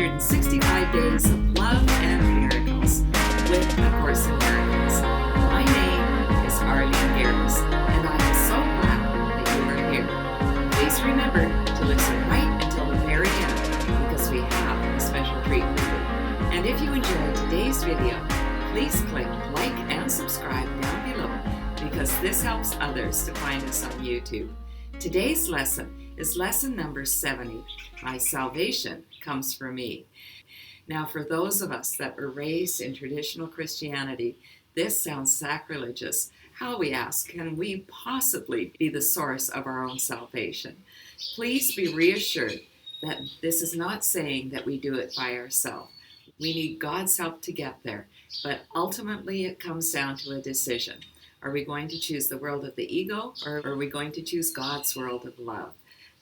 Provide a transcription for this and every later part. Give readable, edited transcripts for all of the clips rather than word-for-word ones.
365 Days of Love and Miracles with A Course in Miracles. My name is Arlene Geres, and I am so glad that you are here. Please remember to listen right until the very end because we have a special treat for you. And if you enjoyed today's video, please click like and subscribe down below because this helps others to find us on YouTube. Today's lesson is lesson number 70. My salvation comes from me. Now, for those of us that were raised in traditional Christianity, this sounds sacrilegious. How, we ask, can we possibly be the source of our own salvation? Please be reassured that this is not saying that we do it by ourselves. We need God's help to get there, but ultimately it comes down to a decision. Are we going to choose the world of the ego, or are we going to choose God's world of love?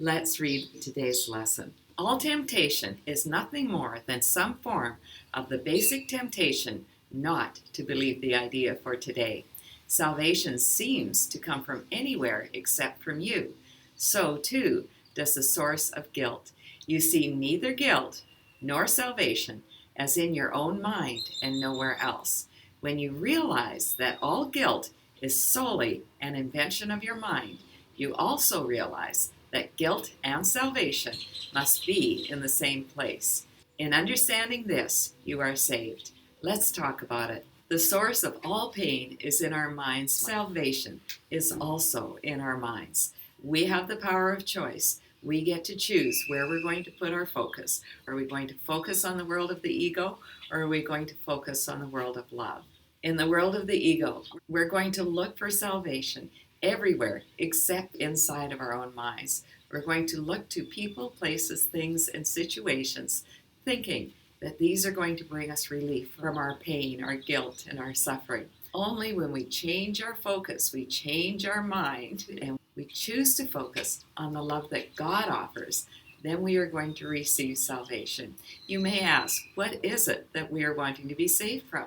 Let's read today's lesson. All temptation is nothing more than some form of the basic temptation not to believe the idea for today. Salvation seems to come from anywhere except from you. So, too, does the source of guilt. You see neither guilt nor salvation as in your own mind and nowhere else. When you realize that all guilt is solely an invention of your mind, you also realize that guilt and salvation must be in the same place. In understanding this, you are saved. Let's talk about it. The source of all pain is in our minds. Salvation is also in our minds. We have the power of choice. We get to choose where we're going to put our focus. Are we going to focus on the world of the ego, or are we going to focus on the world of love? In the world of the ego, we're going to look for salvation everywhere except inside of our own minds. We're going to look to people, places, things, and situations, thinking that these are going to bring us relief from our pain, our guilt, and our suffering. Only when we change our focus, we change our mind, and we choose to focus on the love that God offers, then we are going to receive salvation. You may ask, what is it that we are wanting to be saved from?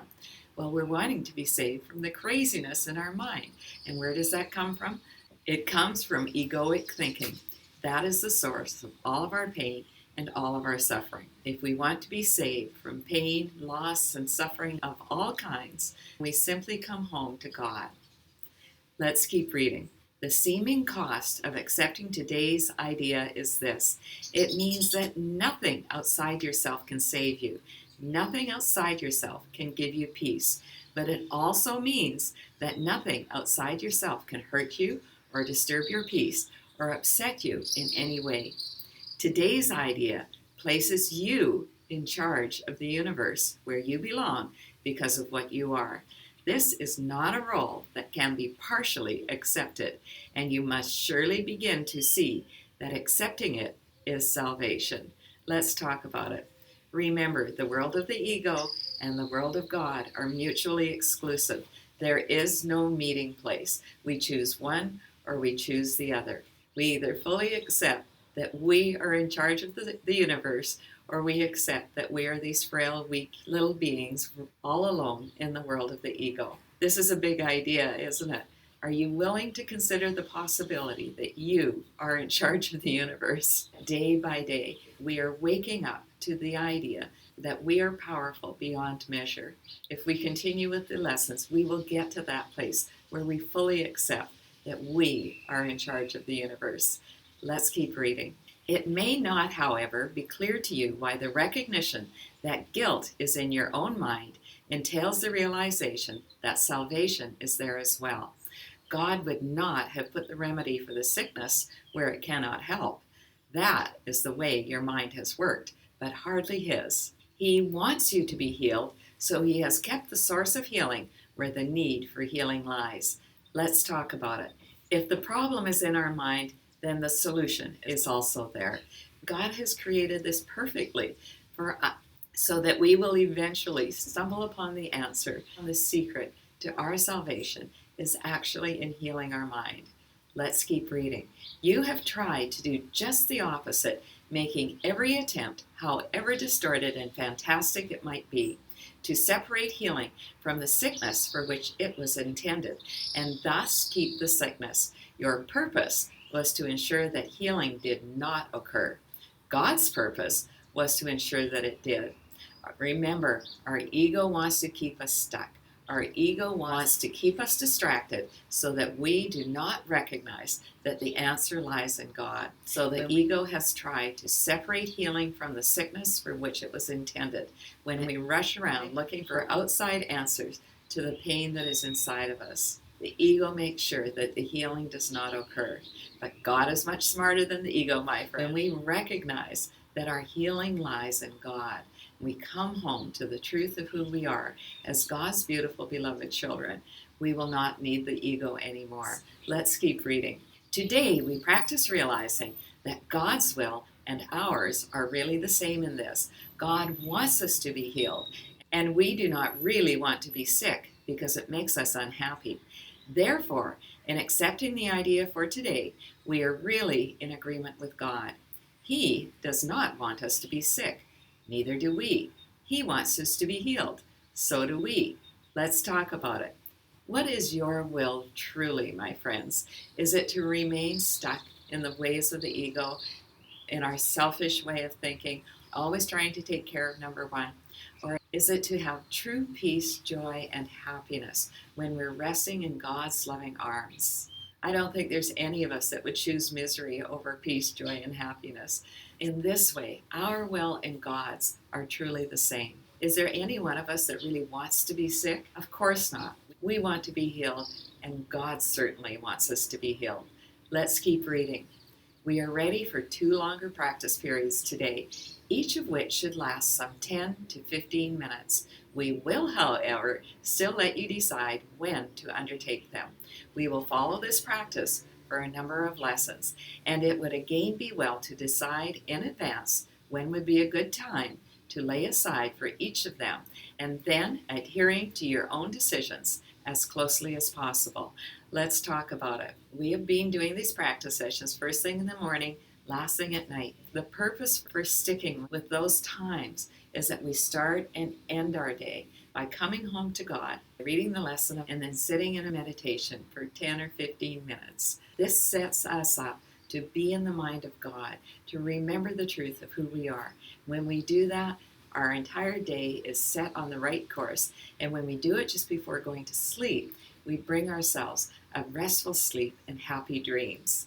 Well, we're wanting to be saved from the craziness in our mind. And where does that come from? It comes from egoic thinking. That is the source of all of our pain and all of our suffering. If we want to be saved from pain, loss, and suffering of all kinds, we simply come home to God. Let's keep reading. The seeming cost of accepting today's idea is this. It means that nothing outside yourself can save you. Nothing outside yourself can give you peace, but it also means that nothing outside yourself can hurt you or disturb your peace or upset you in any way. Today's idea places you in charge of the universe where you belong because of what you are. This is not a role that can be partially accepted, and you must surely begin to see that accepting it is salvation. Let's talk about it. Remember, the world of the ego and the world of God are mutually exclusive. There is no meeting place. We choose one or we choose the other. We either fully accept that we are in charge of the universe, or we accept that we are these frail, weak little beings all alone in the world of the ego. This is a big idea, isn't it? Are you willing to consider the possibility that you are in charge of the universe? Day by day, we are waking up to the idea that we are powerful beyond measure. If we continue with the lessons, we will get to that place where we fully accept that we are in charge of the universe. Let's keep reading. It may not, however, be clear to you why the recognition that guilt is in your own mind entails the realization that salvation is there as well. God would not have put the remedy for the sickness where it cannot help. That is the way your mind has worked, but hardly His. He wants you to be healed, so He has kept the source of healing where the need for healing lies. Let's talk about it. If the problem is in our mind, then the solution is also there. God has created this perfectly for us so that we will eventually stumble upon the answer. The secret to our salvation is actually in healing our mind. Let's keep reading. You have tried to do just the opposite, making every attempt, however distorted and fantastic it might be, to separate healing from the sickness for which it was intended, and thus keep the sickness. Your purpose was to ensure that healing did not occur. God's purpose was to ensure that it did. Remember, our ego wants to keep us stuck. Our ego wants to keep us distracted so that we do not recognize that the answer lies in God. So the ego has tried to separate healing from the sickness for which it was intended. When we rush around looking for outside answers to the pain that is inside of us, the ego makes sure that the healing does not occur. But God is much smarter than the ego, my friend. When we recognize that our healing lies in God, we come home to the truth of who we are as God's beautiful, beloved children, we will not need the ego anymore. Let's keep reading. Today, we practice realizing that God's will and ours are really the same in this. God wants us to be healed, and we do not really want to be sick because it makes us unhappy. Therefore, in accepting the idea for today, we are really in agreement with God. He does not want us to be sick. Neither do we. He wants us to be healed. So do we. Let's talk about it. What is your will truly, my friends? Is it to remain stuck in the ways of the ego, in our selfish way of thinking, always trying to take care of number one? Or is it to have true peace, joy, and happiness when we're resting in God's loving arms? I don't think there's any of us that would choose misery over peace, joy, and happiness. In this way, our will and God's are truly the same. Is there any one of us that really wants to be sick? Of course not. We want to be healed, and God certainly wants us to be healed. Let's keep reading. We are ready for 2 longer practice periods today, each of which should last some 10 to 15 minutes. We will, however, still let you decide when to undertake them. We will follow this practice for a number of lessons, and it would again be well to decide in advance when would be a good time to lay aside for each of them, and then adhering to your own decisions as closely as possible. Let's talk about it. We have been doing these practice sessions first thing in the morning, last thing at night. The purpose for sticking with those times is that we start and end our day by coming home to God, reading the lesson, and then sitting in a meditation for 10 or 15 minutes. This sets us up to be in the mind of God, to remember the truth of who we are. When we do that, our entire day is set on the right course. And when we do it just before going to sleep, we bring ourselves a restful sleep and happy dreams.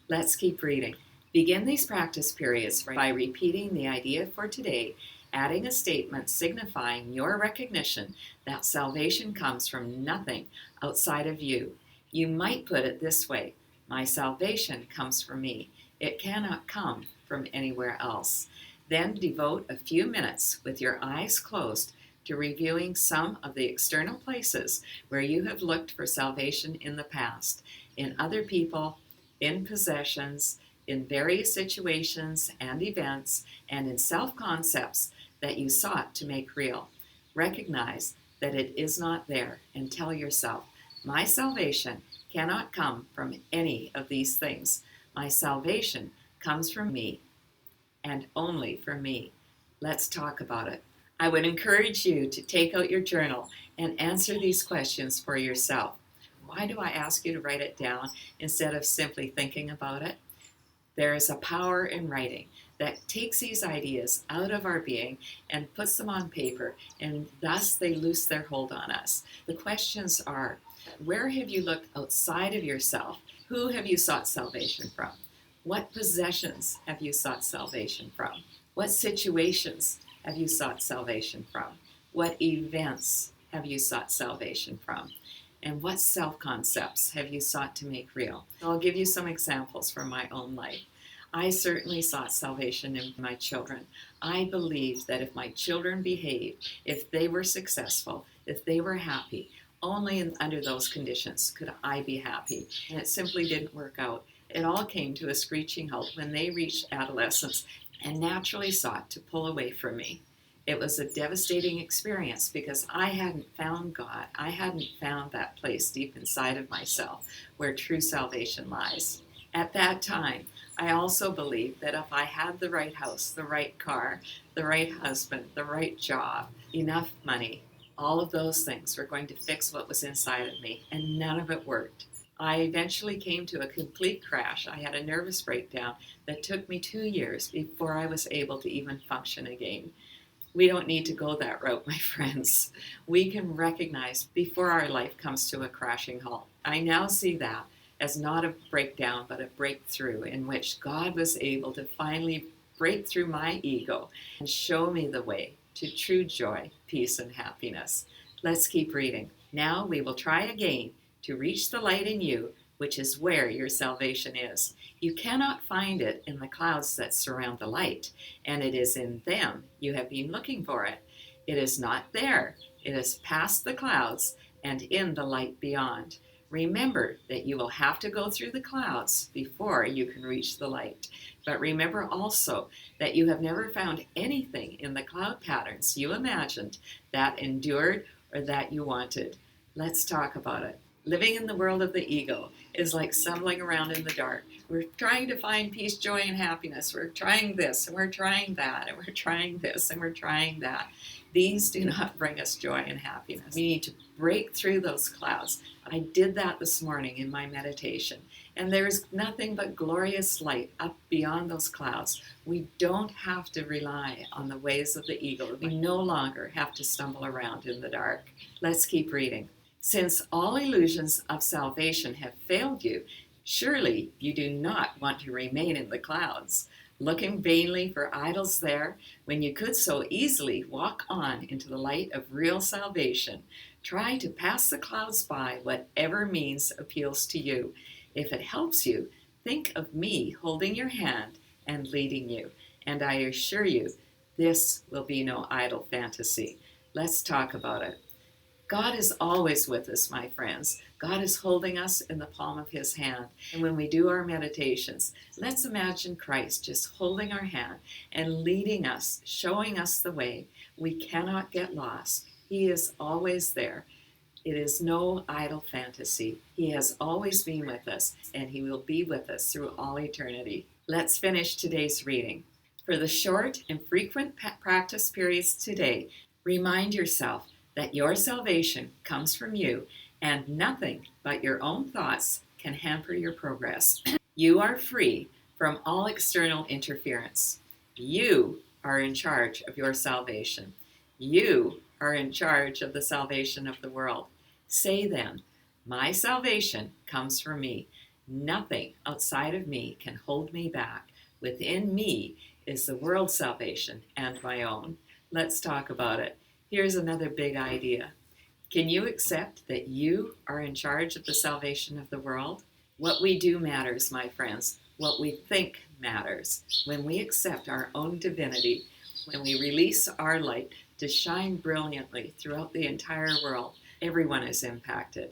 Let's keep reading. Begin these practice periods by repeating the idea for today, adding a statement signifying your recognition that salvation comes from nothing outside of you. You might put it this way: my salvation comes from me. It cannot come from anywhere else. Then devote a few minutes with your eyes closed to reviewing some of the external places where you have looked for salvation in the past, in other people, in possessions, in various situations and events, and in self-concepts that you sought to make real. Recognize that it is not there and tell yourself, my salvation cannot come from any of these things. My salvation comes from me and only from me. Let's talk about it. I would encourage you to take out your journal and answer these questions for yourself. Why do I ask you to write it down instead of simply thinking about it? There is a power in writing that takes these ideas out of our being and puts them on paper, and thus they loose their hold on us. The questions are, where have you looked outside of yourself? Who have you sought salvation from? What possessions have you sought salvation from? What situations have you sought salvation from? What events have you sought salvation from? And what self-concepts have you sought to make real? I'll give you some examples from my own life. I certainly sought salvation in my children. I believed that if my children behaved, if they were successful, if they were happy, only under those conditions could I be happy. And it simply didn't work out. It all came to a screeching halt when they reached adolescence and naturally sought to pull away from me. It was a devastating experience because I hadn't found God. I hadn't found that place deep inside of myself where true salvation lies. At that time, I also believed that if I had the right house, the right car, the right husband, the right job, enough money, all of those things were going to fix what was inside of me, and none of it worked. I eventually came to a complete crash. I had a nervous breakdown that took me 2 years before I was able to even function again. We don't need to go that route, my friends. We can recognize before our life comes to a crashing halt. I now see that as not a breakdown, but a breakthrough in which God was able to finally break through my ego and show me the way to true joy, peace, and happiness. Let's keep reading. Now we will try again to reach the light in you, which is where your salvation is. You cannot find it in the clouds that surround the light, and it is in them you have been looking for it. It is not there. It is past the clouds and in the light beyond. Remember that you will have to go through the clouds before you can reach the light. But remember also that you have never found anything in the cloud patterns you imagined that endured or that you wanted. Let's talk about it. Living in the world of the ego is like stumbling around in the dark. We're trying to find peace, joy, and happiness. We're trying this, and we're trying that, and we're trying this, and we're trying that. These do not bring us joy and happiness. We need to break through those clouds. I did that this morning in my meditation, and there's nothing but glorious light up beyond those clouds. We don't have to rely on the ways of the ego. We no longer have to stumble around in the dark. Let's keep reading. Since all illusions of salvation have failed you, surely you do not want to remain in the clouds, looking vainly for idols there, when you could so easily walk on into the light of real salvation. Try to pass the clouds by whatever means appeals to you. If it helps you, think of me holding your hand and leading you, and I assure you, this will be no idle fantasy. Let's talk about it. God is always with us, my friends. God is holding us in the palm of his hand. And when we do our meditations, let's imagine Christ just holding our hand and leading us, showing us the way. We cannot get lost. He is always there. It is no idle fantasy. He has always been with us, and he will be with us through all eternity. Let's finish today's reading. For the short and frequent practice periods today, remind yourself that your salvation comes from you, and nothing but your own thoughts can hamper your progress. You are free from all external interference. You are in charge of your salvation. You are in charge of the salvation of the world. Say then, my salvation comes from me. Nothing outside of me can hold me back. Within me is the world's salvation and my own. Let's talk about it. Here's another big idea. Can you accept that you are in charge of the salvation of the world? What we do matters, my friends. What we think matters. When we accept our own divinity, when we release our light to shine brilliantly throughout the entire world, everyone is impacted.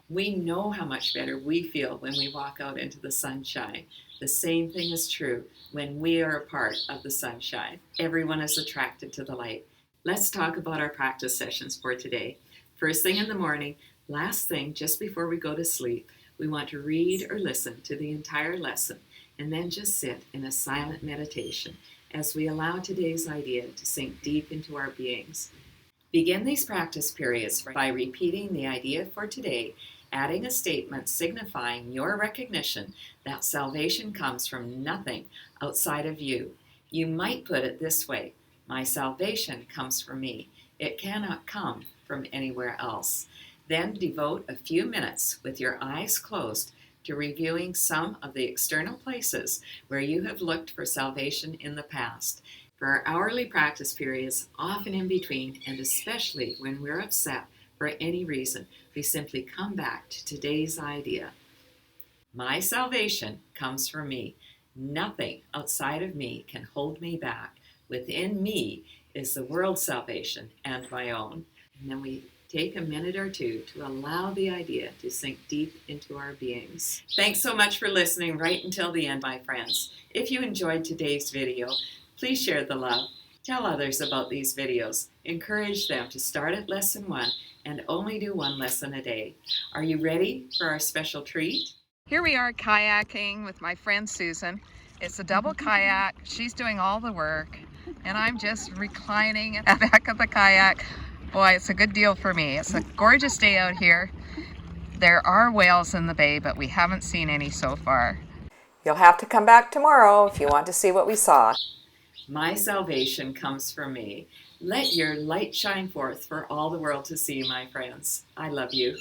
We know how much better we feel when we walk out into the sunshine. The same thing is true when we are a part of the sunshine. Everyone is attracted to the light. Let's talk about our practice sessions for today. First thing in the morning, last thing just before we go to sleep, we want to read or listen to the entire lesson and then just sit in a silent meditation as we allow today's idea to sink deep into our beings. Begin these practice periods by repeating the idea for today, adding a statement signifying your recognition that salvation comes from nothing outside of you. You might put it this way: my salvation comes from me. It cannot come from anywhere else. Then devote a few minutes with your eyes closed to reviewing some of the external places where you have looked for salvation in the past. For our hourly practice periods, often in between, and especially when we're upset for any reason, we simply come back to today's idea. My salvation comes from me. Nothing outside of me can hold me back. Within me is the world's salvation and my own. And then we take a minute or two to allow the idea to sink deep into our beings. Thanks so much for listening right until the end, my friends. If you enjoyed today's video, please share the love. Tell others about these videos. Encourage them to start at lesson 1 and only do 1 lesson a day. Are you ready for our special treat? Here we are kayaking with my friend Susan. It's a double kayak. She's doing all the work, and I'm just reclining at the back of the kayak. Boy, it's a good deal for me. It's a gorgeous day out here. There are whales in the bay, but we haven't seen any so far. You'll have to come back tomorrow if you want to see what we saw. My salvation comes from me. Let your light shine forth for all the world to see, my friends. I love you.